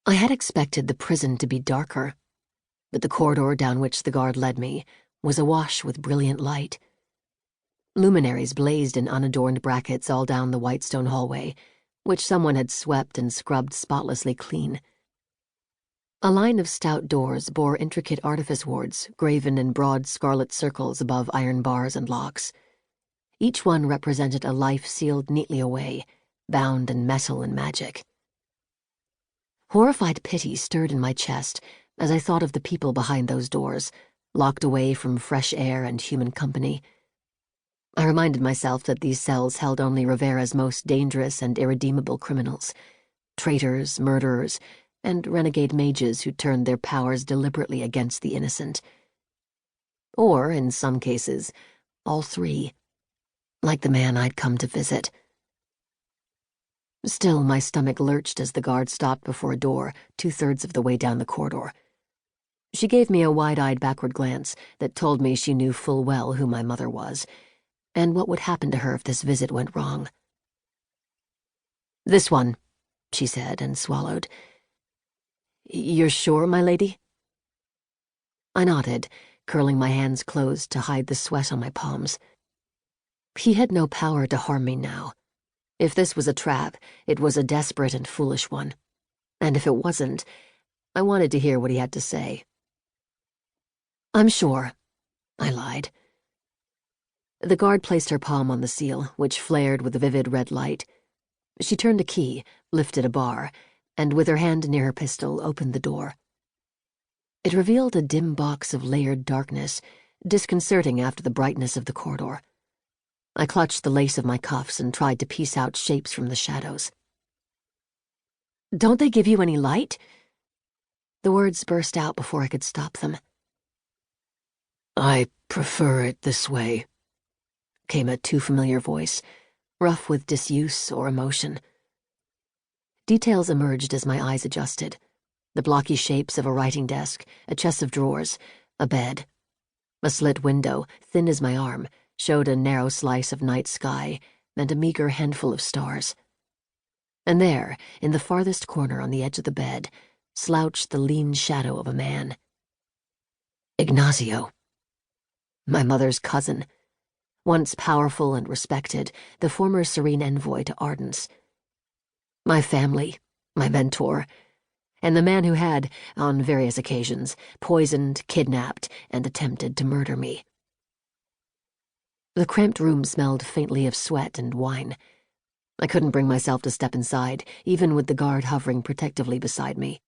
I had expected the prison to be darker, but the corridor down which the guard led me was awash with brilliant light. Luminaries blazed in unadorned brackets all down the white stone hallway, which someone had swept and scrubbed spotlessly clean. A line of stout doors bore intricate artifice wards graven in broad scarlet circles above iron bars and locks. Each one represented a life sealed neatly away, bound in metal and magic. Horrified pity stirred in my chest as I thought of the people behind those doors, locked away from fresh air and human company. I reminded myself that these cells held only Rivera's most dangerous and irredeemable criminals, traitors, murderers, and renegade mages who turned their powers deliberately against the innocent. Or, in some cases, all three, like the man I'd come to visit. Still, my stomach lurched as the guard stopped before a door 2/3 of the way down the corridor. She gave me a wide-eyed backward glance that told me she knew full well who my mother was, and what would happen to her if this visit went wrong. "This one," she said, and swallowed. "You're sure, my lady?" I nodded, curling my hands closed to hide the sweat on my palms. He had no power to harm me now. If this was a trap, it was a desperate and foolish one. And if it wasn't, I wanted to hear what he had to say. "I'm sure," I lied. The guard placed her palm on the seal, which flared with a vivid red light. She turned a key, lifted a bar, and with her hand near her pistol, opened the door. It revealed a dim box of layered darkness, disconcerting after the brightness of the corridor. I clutched the lace of my cuffs and tried to piece out shapes from the shadows. "Don't they give you any light?" The words burst out before I could stop them. "I prefer it this way," came a too familiar voice, rough with disuse or emotion. Details emerged as my eyes adjusted. The blocky shapes of a writing desk, a chest of drawers, a bed. A slit window, thin as my arm, showed a narrow slice of night sky and a meager handful of stars. And there, in the farthest corner on the edge of the bed, slouched the lean shadow of a man. Ignacio. My mother's cousin. Once powerful and respected, the former Serene envoy to Ardence. My family, my mentor, and the man who had, on various occasions, poisoned, kidnapped, and attempted to murder me. The cramped room smelled faintly of sweat and wine. I couldn't bring myself to step inside, even with the guard hovering protectively beside me.